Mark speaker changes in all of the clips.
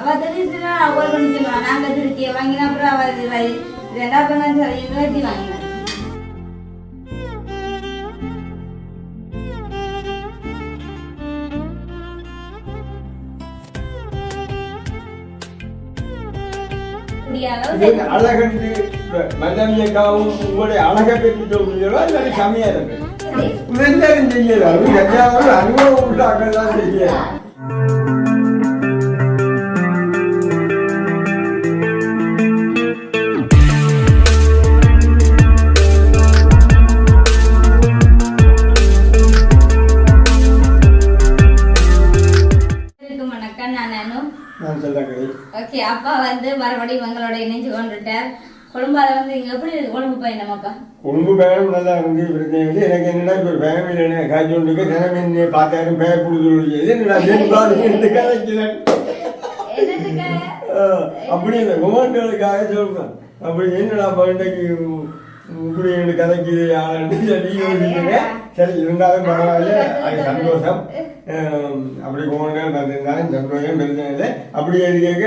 Speaker 1: அவ தெரிஞ்சுனா அவள் பண்ணிக்கலாம். நாங்க திருத்திய வாங்கினா அப்புறம் அவ ரெண்டா பண்ண சரி வாங்கினா
Speaker 2: அழகன்று மல்லமியக்காவும் உங்களுடைய அழகை பற்றி சொல்றீங்களோ இல்லை கம்மியா இருக்கு உடனே செய்யல அது அனுபவம் உண்டாக்கள் தான் செய்ய
Speaker 1: ஓகே. அப்பா வந்து மறுபடியும் உங்களோட இணைஞ்சு கொண்டுட்டார். கொழும்பால வந்து இங்க எப்படி இருக்கு கொழும்பு பயணமாப்பா?
Speaker 2: கொழும்பு பயணம் நல்லா இருந்து பிரச்சனை எனக்கு என்னன்னா இப்ப ஃபேமிலியில காய்ச்சி கொண்டு தினமே பார்த்தாலும் பெயர் கொடுத்து கதைக்கிறேன் அப்படி இந்த குமார்களுக்காக சொல்றேன். அப்படி என்னடா பண்டைக்கு இப்படி எனக்கு கதைக்குது ஆளுன்னு சொல்லி யோசிச்சுங்க. சரி இருந்தாலும் பரவாயில்ல, அது சந்தோஷம். அப்படி குமார்கள் வந்திருந்தாலும் சந்தோஷம் பிரச்சனை இல்லை. அப்படி இருக்க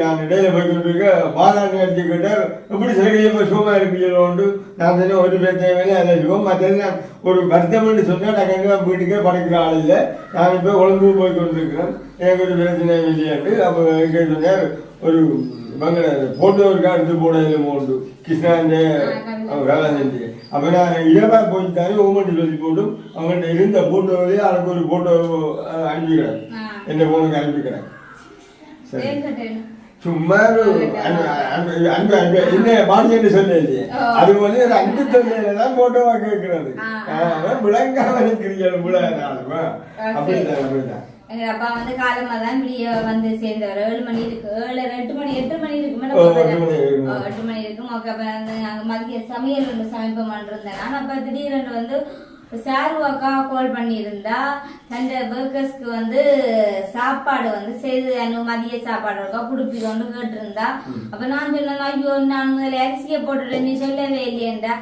Speaker 2: நான் இடையில போய்கிட்டு பாலாண்டு எடுத்துக்கிட்ட எப்படி சில சுகமா இருப்பீங்களோண்டு நான் சொன்ன ஒரு பிரச்சனை இல்லை. அதில் சுகம் மற்றது நான் ஒரு வருத்தம்னு சொன்னால் நான் கண்டிப்பாக வீட்டுக்கே படைக்கிற ஆள் இல்லை. நான் இப்போ கொழும்பு போய் கொண்டிருக்கிறேன், எனக்கு ஒரு பிரச்சனை இல்லையாட்டு. அப்போ சொன்னார் ஒரு இவங்க போட்டோருக்கா எடுத்து போனதில் போண்டு கிருஷ்ணாண்ட வேலை செஞ்சு. அப்போ நான் இரவாக போயிட்டாலே ஓமண்டி சொல்லி போட்டும் அவங்கள்ட்ட இருந்த போட்டோவிலேயே அதுக்கு ஒரு போட்டோ அனுப்பிக்கிறேன், என்ன போனுக்கு அனுப்பிக்கிறேன். சரி சும்மா என்ன பாடிச்சு சொல்ல இல்லையே, அது வந்து ஒரு அன்பு தொல்லையிலதான் போட்டோவா கேட்கறது. விளங்காம இருக்கிறீங்க விழாமா அப்படித்தான் அப்படித்தான்.
Speaker 1: எங்க அப்பா வந்து காலமா தான் வெளியே வந்து சேர்ந்தவர். 7 மணி இருக்கு, 8 மணி இருக்குமே, 8 மணி இருக்கும். அப்ப வந்து நாங்க மதிய சமையல் சமைப்போம்னு இருந்தேன். ஆனா அப்ப திடீரென்று வந்து சாருவாக்கா கால் பண்ணியிருந்தா அந்த ஒர்க்கர்ஸ்க்கு வந்து சாப்பாடு வந்து செய்து மதிய சாப்பாடு இருக்கா குடுப்பிக்கொண்டு கேட்டிருந்தா. அப்ப நான் சொன்னேன், ஐயோ நான் முதல்ல அரிசியை போட்டுட்டு நீ சொல்லவே இல்லையேண்டா,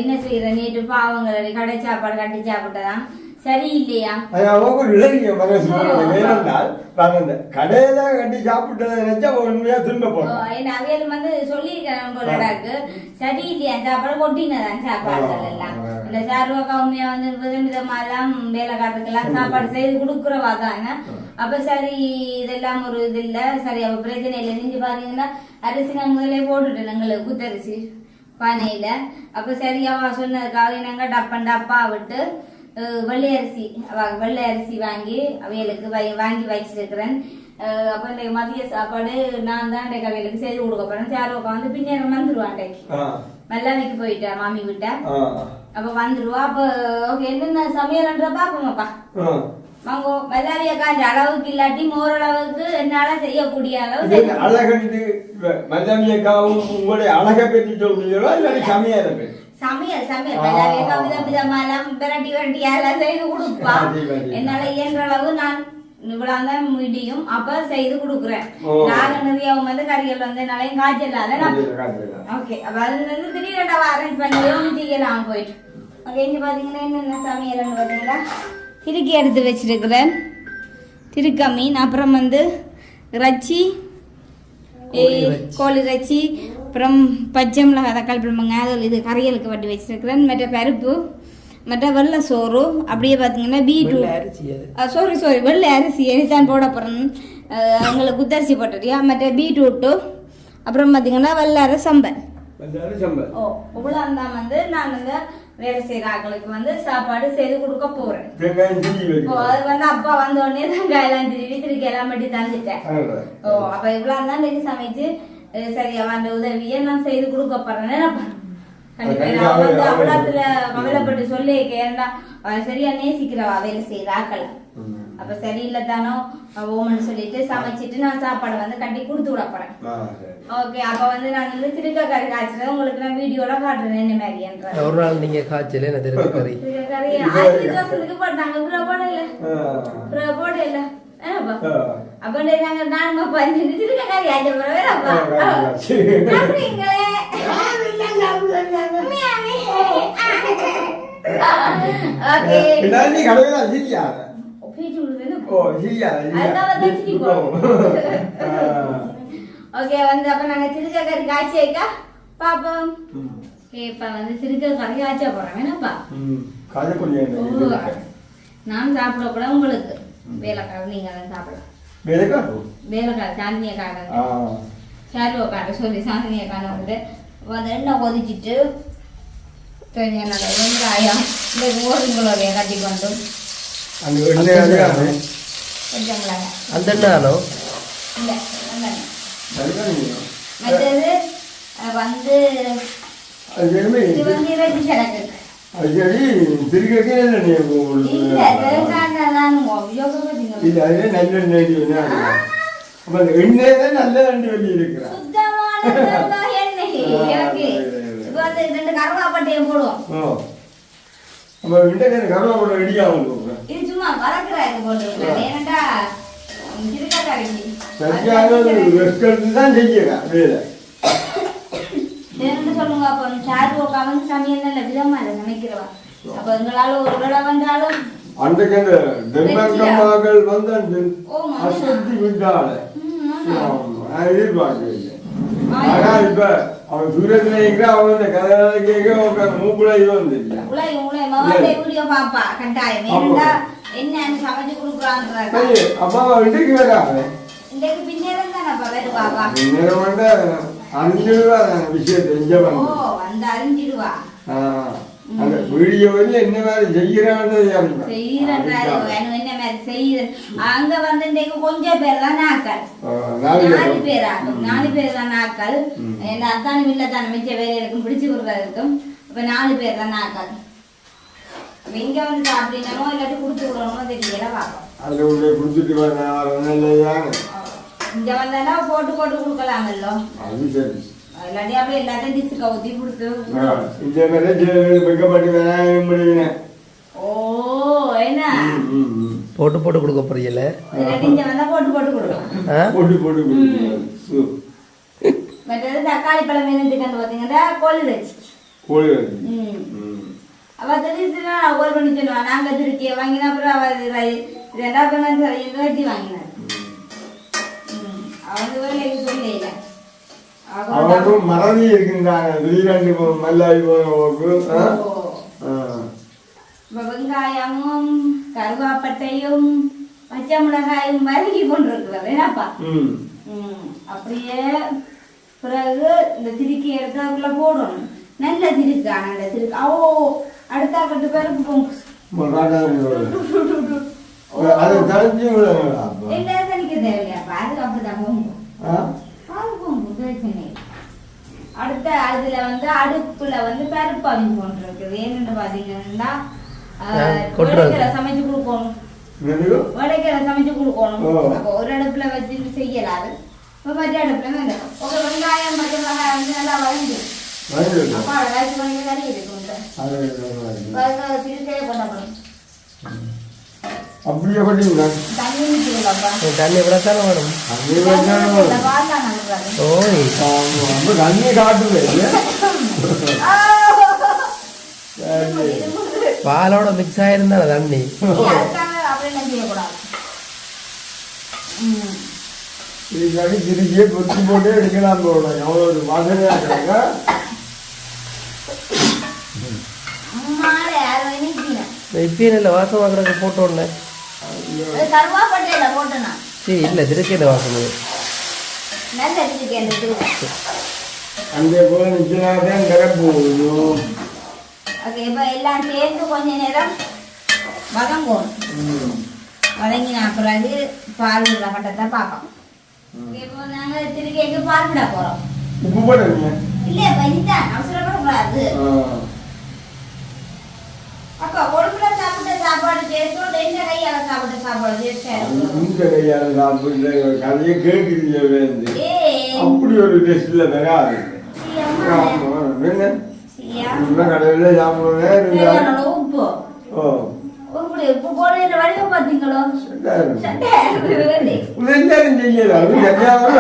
Speaker 1: என்ன செய்யற நேற்று பாவங்களை கடை சாப்பாடு கட்டி சாப்பிட்டதான் சரி இல்லையா?
Speaker 2: கடையில கட்டி சாப்பிட்டதை நினைச்சா உண்மையா திரும்ப போறோம்.
Speaker 1: அவையிலும் வந்து சொல்லியிருக்கிறேன் போலடாக்கு சரி இல்லையா சாப்பாடு கொட்டினதான் சாப்பாடுகள் எல்லாம். இந்த சார்வாக்கா உண்மையா வந்து விதவிதமா எல்லாம் வேலைக்காரத்துக்கெல்லாம் சாப்பாடு செய்து கொடுக்குறவா தானே. அப்ப சரி இதெல்லாம் ஒரு இது இல்ல, சரி அவ பிரச்சனை இல்லை. நீங்க பாத்தீங்கன்னா அரிசி நான் முதலே போட்டுட்டேன் எங்களுக்கு குத்தரிசி பானையில. அப்ப சரி அவ சொன்னதுக்காக நாங்க டப்பன் டப்பா விட்டு வெள்ளை அரிசி வாங்கி அவைகளுக்கு வாங்கி வச்சிருக்கிறேன். அப்ப இந்த மதிய சாப்பாடு நான் தான் அவைகளுக்கு செய்து கொடுக்க போறேன். சாருவாக்கா வந்து பின்னேரம் வந்துருவான், மல்லாவிக்கு போயிட்டா மாமி விட்டா. அப்ப வந்துருவா. அப்ப என்னென்ன சமையல்ன்ற பாப்போமாப்பா வாங்கோ. மல்லாவியக்காண்ட அளவுக்கு இல்லாட்டி ஓரளவுக்கு என்னால செய்யக்கூடிய அளவு
Speaker 2: அழகன்று மல்லாவியக்காவும் உங்களுடைய அழகை பற்றி சொல்றீங்களோ இல்லாட்டி சமையலை பற்றி?
Speaker 1: சமையல் விதவிதமாலாம் பிரட்டி பிரட்டியெல்லாம் செய்து கொடுப்பா. என்னால இயன்ற அளவு நான் இவ்வளவுதான் முடியும். அப்ப செய்து கொடுக்குறேன். நான் நிறைய வந்து கறிகள் வந்து என்னால காய்ச்சல் அதான். ஓகே, அப்ப அது வந்து திடீரெண்டா அரேஞ்ச் பண்ணி செய்யலாம் போயிட்டு. ஓகே, இங்க பாத்தீங்கன்னா என்னென்ன சமையல்னு பாத்தீங்கன்னா திருக்கி எடுத்து வச்சிருக்கிறேன், திருக்க மீன், அப்புறம் வந்து இறைச்சி, கோழி இறைச்சி, அப்புறம் பச்சை மிளகாய் தக்காளி பழம்பங்க இது கறிகளுக்கு வட்டி வச்சிருக்கிறேன். மற்ற பருப்பு, மற்ற வெள்ளை சோறு, அப்படியே பார்த்தீங்கன்னா பீட்ரூட் சாரி வெள்ளை அரிசி எரித்தான் போட போகிறேன். அவங்களுக்கு குத்தரிசி போட்டுறியா. மற்ற பீட்ரூட்டு, அப்புறம் பார்த்தீங்கன்னா வெள்ளார சம்பல். ஓ இவ்வளோ இருந்தால் வந்து நான் வந்து வேலை செய்கிற ஆட்களுக்கு வந்து சாப்பாடு செய்து கொடுக்க போறேன். அது வந்து அப்பா வந்த உடனே வெங்காயம் திருவி திருக்கி எல்லாம் மட்டும் தந்துட்டேன். ஓ அப்ப இவ்வளவு தான் இன்னைக்கு சமைச்சு சரி அவன் உதவியை நான் செய்து கொடுக்க போறேன். கண்டிப்பா வந்து அவ்வளத்துல கவலைப்பட்டு சொல்லி கேட்டா சரியா நேசிக்கிறவா வேலை செய்யற ஆக்களை. அப்ப சரியில்லை தானோ ஓமன்னு சொல்லிட்டு சமைச்சிட்டு நான் சாப்பாடை வந்து கட்டி கொடுத்து விட போறேன். ஓகே, அப்ப வந்து நான் வந்து திருக்க கறி காய்ச்சல உங்களுக்கு நான் வீடியோல காட்டுறேன் என்ன மாதிரி என்ற.
Speaker 3: ஒரு நாள் நீங்க காய்ச்சல என்ன திருக்க கறி
Speaker 1: 5 வருஷத்துக்கு போட்டாங்க. போடல அப்ப நாங்க நானுமா பஞ்சு திருக்க கறி ஆச்ச போறவே அப்பா அப்படிங்களே. ஓகே
Speaker 2: பின்னாடி கடவுளா ஜியா
Speaker 1: பீட்ரூட்
Speaker 2: ஓ ஜியா
Speaker 1: அதான் வந்து சிக்கோ ஓகே வந்து அப்ப நாங்க திருக்க கறி காய்ச்சி வைக்க பாப்போம். இப்ப வந்து திருக்க கறி காய்ச்ச போறோம் என்னப்பா? நான் சாப்பிட கூட உங்களுக்கு வேலைக்காரர் நீங்க தான் சாப்பிடலாம். வேலைக்காரர் சாந்தினியக்காரன் சாருவக்காரன் சொல்லி சாந்தினியக்காரன் வந்து எண்ணெய் கொதிச்சுட்டு தேவையான வெங்காயம் இந்த கோதுங்குளோடைய கட்டி கொண்டு கொஞ்சம்
Speaker 3: அந்த எண்ணானோ
Speaker 1: இல்லை மற்றது வந்து இது வந்து இறைச்சி சடக்கு கருவாப்பட்டையும் போடுவோம். இது சும்மா வளர்க்குறாரு போட்டுருக்காரு. ஏன்னாட்டா சொல்லுங்க அப்போ சாருவோக்கா வந்து சமையல் நல்ல விதமா இல்லை சமைக்கிறவா. அப்ப எங்களால ஒரு வேளை வந்தாலும்
Speaker 2: அவன் தூரத்துல அவன் கதை கேட்க மூக்குல இது வந்து
Speaker 1: பாப்பா கட்டாயம் என்னன்னு சமைச்சு கொடுக்குறாங்க.
Speaker 2: அப்பா இன்றைக்கு வராங்க
Speaker 1: இன்றைக்கு பின்னேரம் தானப்பா வேறு பாப்பா
Speaker 2: அறிஞ்சிடுவா விஷயத்தை
Speaker 1: வந்து அறிஞ்சிடுவா.
Speaker 2: அந்த வீடியோவில் என்ன மாதிரி செய்யறான்னு
Speaker 1: என்ன மாதிரி செய்யற அங்க வந்து இன்றைக்கு கொஞ்சம் பேர் தான் நாக்கள் 4 பேர் ஆகும். 4 பேர் தான் நாக்கள். அத்தானு இல்லத்தான மிச்ச வேலைகளுக்கும் பிடிச்சு கொடுக்கறதுக்கும் இப்ப 4 பேர் தான் நாக்கள். இங்க வந்து சாப்பிடணுமோ இல்லாட்டி கொடுத்து விடணுமோ தெரியல பார்ப்போம்.
Speaker 2: அதுல உள்ள கொடுத்துட்டு வரலாம்.
Speaker 1: இங்க வந்தா போட்டு போட்டு கொடுக்கலாமல்லோ.
Speaker 2: அது சரி.
Speaker 1: இல்லாட்டி அப்படியே எல்லாத்தையும் டிஷ் கவுத்தி கொடுத்து
Speaker 2: இந்த மாதிரி வெக்கப்பட்டு வேணாம்.
Speaker 1: ஓ என்ன
Speaker 3: போட்டு போட்டு கொடுக்க போறீங்கல்ல?
Speaker 1: இல்லாட்டி இங்க வந்தா போட்டு போட்டு கொடுக்கலாம்.
Speaker 2: போட்டு போட்டு கொடுக்கலாம்.
Speaker 1: மற்றது தக்காளி பழம் என்னதுக்கு பாத்தீங்கன்னா கோழி வச்சு அவ தெரியுதுன்னா கோல் பண்ணி சொல்லுவா. நாங்க திருக்கி வாங்கினா அப்புறம் அவ 2 வெட்டி வாங்கினார். அவங்க வேலைக்கு சொல்லல
Speaker 2: அவரும் மறதி இருக்கின்றாங்க. வெளியிலாண்டு மல்லாய்
Speaker 1: வெங்காயமும் கருவாப்பட்டையும் பச்சை மிளகாயும் மருகி கொண்டிருக்கிறது என்னப்பா. அப்படியே பிறகு இந்த திருக்கி எடுத்ததுக்குள்ள போடணும். நல்ல திருக்கு அந்த திருக்கு அடுத்தா கட்டு பேருக்கு போங்க அப்படிதான் அடுத்த அதுல வந்து அடுப்புல வந்து பருப்பு அவிஞ்சு கொண்டிருக்குது. ஏன்னு பாத்தீங்கன்னா வடைக்கரை சமைச்சு கொடுக்கணும். வடைக்கரை சமைச்சு கொடுக்கணும். அப்போ ஒரு அடுப்புல வச்சு செய்யலாது. மற்ற அடுப்புல வெங்காயம் பச்சை மிளகாய் வந்து நல்லா வளைஞ்சு அப்பா வச்சு பண்ணி கறி இருக்கு கொண்டப்படும்.
Speaker 2: அப்படியே பண்ணிங்களா?
Speaker 3: தண்ணி விடத்தானே வேணும்.
Speaker 2: தண்ணி காட்டுவே
Speaker 3: பாலோட மிக்ஸ் ஆயிருந்தா தண்ணி
Speaker 2: திருச்சியே பொறுத்து போட்டே எடுக்கலாம். போடணும் எவ்வளவு வாசனையா இருக்காங்க.
Speaker 3: இப்ப வாசம் வாங்குறதுக்கு போட்டோன்னு சரி இல்ல திருக்கேத வாசம்
Speaker 2: அந்த போல நிச்சயதான் போகும்.
Speaker 1: எல்லாம் சேர்ந்து கொஞ்ச நேரம் வதங்கும். வதங்கின பிறகு பால் உள்ள கட்டத்தை பார்ப்போம். இப்போ நாங்க திருக்கேக்கு பால் விட போறோம்.
Speaker 2: உப்பு போடுங்க
Speaker 1: இல்லையா பையன் அவசரப்படக்கூடாது. அப்பா ஒழுங்குல சாப்பிட்ட சாப்பாடு டேஸ்டோட இந்த கையால சாப்பிட்ட சாப்பாடு டேஸ்டா இருக்கும். இந்த கையால சாப்பிட்ட கதையை கேட்குறீங்க வேந்து அப்படி ஒரு டேஸ்ட்ல வராது. கடையில சாப்பிடுவேன் உப்பு உப்பு போடுற வடிவ பாத்தீங்களோ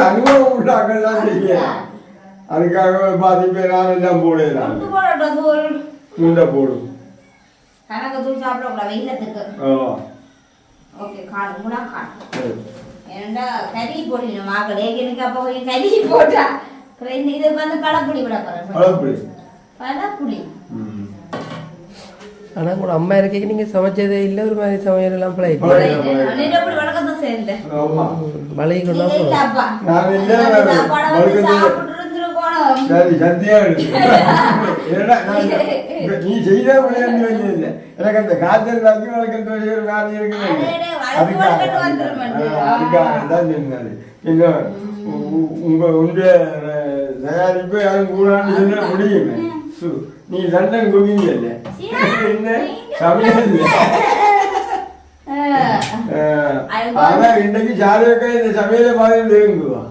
Speaker 1: அனுபவம் உண்டாக்கலாம் செய்ய. அதுக்காக பாதி பேர் எல்லாம் போடுறாங்க. முண்டை போடும் கணக்கு தூள் சாப்பிடக்கூடாது வெயிலத்துக்கு. ஓகே காடு முடா காடு ஏன்டா கறி போடணும் மகளே எனக்கு அப்போ கொஞ்சம் கறி போட்டா அப்புறம் இது வந்து பழப்புளி விட போகிறேன் பழப்புளி.
Speaker 3: ஆனா கூட அம்மா இருக்க நீங்க சமைச்சதே இல்ல ஒரு மாதிரி சமையல் எல்லாம் பழகி
Speaker 1: வழக்கத்தான் சேர்ந்தேன்
Speaker 3: பழகி கொண்டா
Speaker 2: சரி சத்தியா நீ செய்த எனக்கு அந்த காய்ச்சல் வாங்கி வளர்க்கறது ஒரு வேலை இருக்குது அதுக்காகத்தான் சொன்னாரு. இன்னும் உங்க தயாரிப்பு யாரும் கூடான்னு சொல்ல முடியுமே. நீ லண்டன் குக்கிங் இல்லை என்ன சமையல் இல்லை. ஆனா இன்னைக்கு சாருக்கா இந்த சமையலை மாதிரி இருக்குவா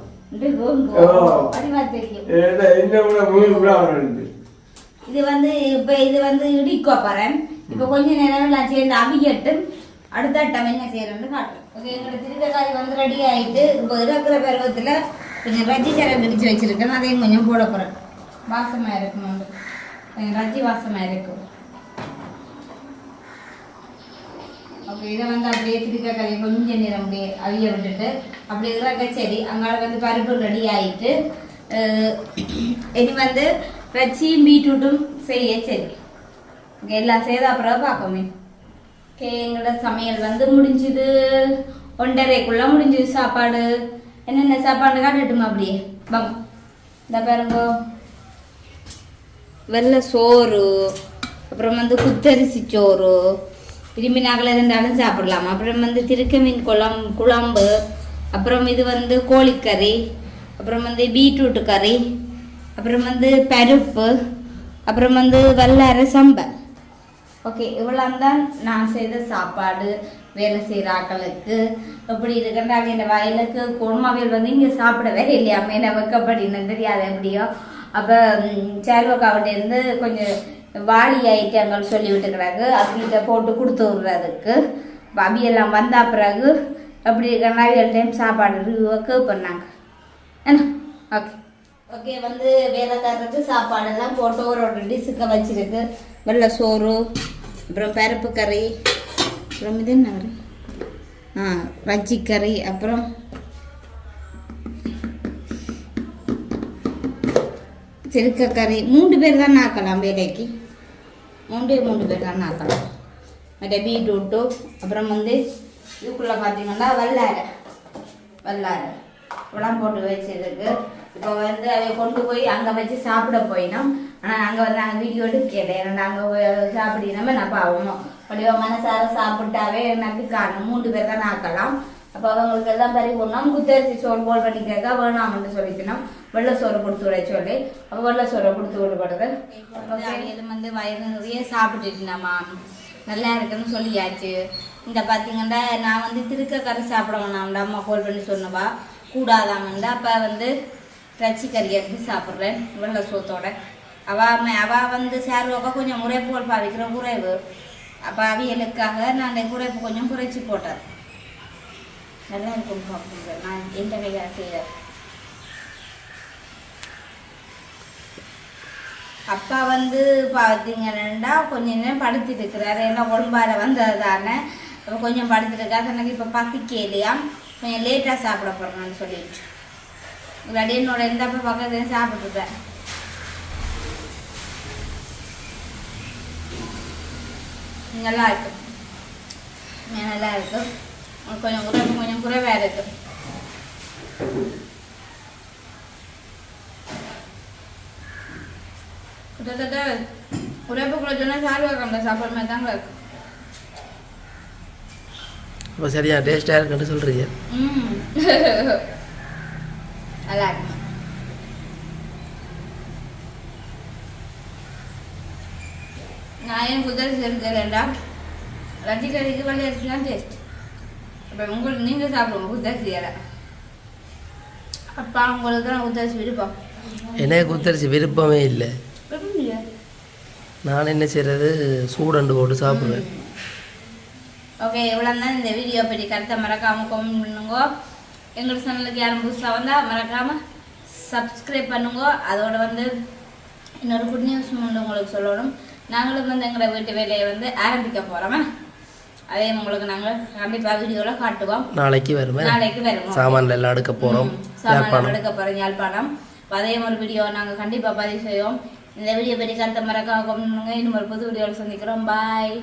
Speaker 1: இது வந்து இப்ப இது வந்து இடிக்கோ பாரு. இப்ப கொஞ்ச நேரம் நான் சேர்ந்து அவியட்டு அடுத்த டம் என்ன செய்யறேன்னு காட்டுறேன். ஓகே, எங்களோட திருக்கக்காய் வந்து ரெடி ஆயிட்டு இப்போ இருக்கிற பருவத்துல கொஞ்சம் ரஜ்ஜி சரம் பிடிச்சு வச்சிருக்கேன். அதையும் கொஞ்சம் போட போறேன். வாசமா இருக்கணும், கொஞ்சம் ரஜ்ஜி வாசமா இருக்கும். ஓகே, இதை வந்து அப்படியே திருக்கக்காயை கொஞ்சம் நேரம் அப்படியே அவிய விட்டுட்டு அப்படி இருக்கிற சரி அங்கால வந்து பருப்பு ரெடி ஆயிட்டு இனி வந்து ரச்சியும் பீட்ரூட்டும் செய்ய சரி. ஓகே, எல்லாம் செய்த அப்புறம் பார்ப்போமே. ஓகே, எங்களோட சமையல் வந்து முடிஞ்சுது. 1:30க்குள்ள முடிஞ்சுது சாப்பாடு. என்னென்ன சாப்பாடு காட்டட்டுமா அப்படியே வாங்க. இந்த பாருங்க, வெள்ளை சோறு, அப்புறம் வந்து குத்தரிசி சோறு, திரும்பி நாங்கள் இருந்தாலும் சாப்பிடலாம். அப்புறம் வந்து திருக்க மீன் குழம்பு, அப்புறம் இது வந்து கோழிக்கறி, அப்புறம் வந்து பீட்ரூட்டு கறி, அப்புறம் வந்து பருப்பு, அப்புறம் வந்து வெள்ளை சம்பல். ஓகே, இவ்வளோ தான் நான் செய்த சாப்பாடு. வேலை செய்கிற ஆக்களுக்கு எப்படி இருக்குன்றாங்க. இந்த வயலுக்கு குடும்பவியல் வந்து இங்கே சாப்பிட வேற இல்லையா மேலே வைக்கப்படின்னு தெரியாது எப்படியோ. அப்போ சேர்வக்காவிட்டேருந்து கொஞ்சம் வாளி ஐட்டங்கள் சொல்லி விட்டுக்கிறாங்க. அப்படிகிட்ட போட்டு கொடுத்து விடுறதுக்கு அவியெல்லாம் வந்தா பிறகு அப்படி இருக்கிற அவியல் டைம் சாப்பாடு பண்ணாங்க. என்ன ஓகே ஓகே, வந்து வேலைக்காரருக்கு சாப்பாடெல்லாம் போட்டு ஒரு டிஷ்ஷுக்கு வச்சிருக்கு. வெள்ளை சோறு, அப்புறம் பருப்பு கறி, அப்புறம் இது என்ன கறி, ரஜ்ஜி கறி, அப்புறம் சிறுக்க கறி. 3 பேர் தான் நாக்கலாம் வேலைக்கு. 3 பேர் தான் நாக்கலாம். மற்ற பீட்ரூட்டு, அப்புறம் வந்து இதுக்குள்ளே பார்த்தீங்கன்னா வெள்ளாரை உடம்பு போட்டு வச்சிருக்கு. இப்போ வந்து அதை கொண்டு போய் அங்கே வச்சு சாப்பிட போயினோம். ஆனால் அங்கே வந்து நாங்கள் வீடியோ எடுக்கல. ஏன்னா அங்கே சாப்பிடினோமே நான் பாவமோ அப்படியோ மனசார சாப்பிட்டாவே எனக்கு காணும். 3 பேர் தான் நாக்கலாம். அப்போ அவங்களுக்கு எல்லாம் பறி போடணும். குத்தரிசி சோறு போல் பண்ணி கேட்க வேணாம்னு சொல்லிக்கணும். வெள்ளை சோறு கொடுத்து விட சொல்லி அப்போ வெள்ளை சோறை கொடுத்து விடுபடுது. இது வந்து வயிறு நிறைய சாப்பிட்டுட்டுனாமா நல்லா இருக்குன்னு சொல்லியாச்சு. இந்த பார்த்தீங்கன்னா நான் வந்து திருக்க கறி சாப்பிட வேணாம்டா அம்மா கோல் பண்ணி சொன்னவா கூடாதாமண்டா. அப்போ வந்து ரச்சி கறி எடுத்து சாப்பிட்றேன் வெள்ளை சோத்தோட. அவள் வந்து சேர்வாக்கா கொஞ்சம் முறைப்போல் பாவிக்கிற குறைவு. அப்போ அவியலுக்காக நான் அந்த குறைப்பு கொஞ்சம் குறைச்சி போட்டேன். நல்லா இருக்கும் சாப்பிடுங்க. நான் எந்த கையாக செய்கிறேன். அப்பா வந்து பார்த்தீங்கன்னா கொஞ்சம் நேரம் படுத்துட்டு இருக்கிறாரு. ஏன்னா கொழும்பார வந்தது தானே. அப்போ கொஞ்சம் படுத்துட்டு இருக்காரு. எனக்கு இப்போ பசிக்க இல்லையா, கொஞ்சம் லேட்டாக சாப்பிட போகிறேன்னு சொல்லிட்டு இல்லாட்டி என்னோட எந்த அப்போ பக்கத்துலேயும் சாப்பிட்டுட்டேன். நல்லா இருக்கு, நல்லா இருக்கு. கொஞ்சம் குறைவாக இருக்கு. கிட்டத்தட்ட உரைப்புக்குள்ள சொன்னால் சாப்பிடுவாங்க சாப்பாடு மாதிரி தாங்க இருக்கு.
Speaker 3: இப்போ சரியா டேஸ்டாக இருக்குன்னு சொல்கிறீங்க.
Speaker 1: நல்லா இருக்கு. நான் ஏன் குதிரை எடுக்கலண்டா ரஜி கறிக்கு வெள்ளை அரிசி தான் டேஸ்ட். இப்போ உங்களுக்கு நீங்கள் சாப்பிடுவோம் குத்தரிசி இலை. அப்பா உங்களுக்கு தான் குத்தரிசி விருப்பம்.
Speaker 3: எனக்கு குத்தரிசி விருப்பமே இல்லை. நான் என்ன செய்கிறது சூடண்டு போட்டு சாப்பிடுவேன்.
Speaker 1: ஓகே, இவ்வளோ தான் இந்த வீடியோ பற்றி கருத்தை மறக்காமல் கமெண்ட் பண்ணுங்க. எங்கள் சேனலுக்கு யாரும் புதுசாக வந்தால் மறக்காமல் சப்ஸ்கிரைப் பண்ணுங்க. அதோட வந்து இன்னொரு குட் நியூஸ் வந்து உங்களுக்கு சொல்லணும். நாங்களும் வந்து எங்களோட வீட்டு வேலையை வந்து ஆரம்பிக்க போகிறோமே. அதே உங்களுக்கு நாங்கள் கண்டிப்பாக வீடியோவில் காட்டுவோம்.
Speaker 3: நாளைக்கு வருவேன்.
Speaker 1: நாளைக்கு வருவோம்.
Speaker 3: சாமான்ல எல்லாம் எடுக்க போகிறோம்.
Speaker 1: சாமான் எடுக்க போகிறோம் யாழ்ப்பாணம். அதே ஒரு வீடியோ நாங்கள் கண்டிப்பாக பதிவு செய்வோம். இந்த வீடியோ பற்றி கருத்தை மறக்காம இன்னும் ஒரு புது வீடியோவில் சந்திக்கிறோம். பாய்.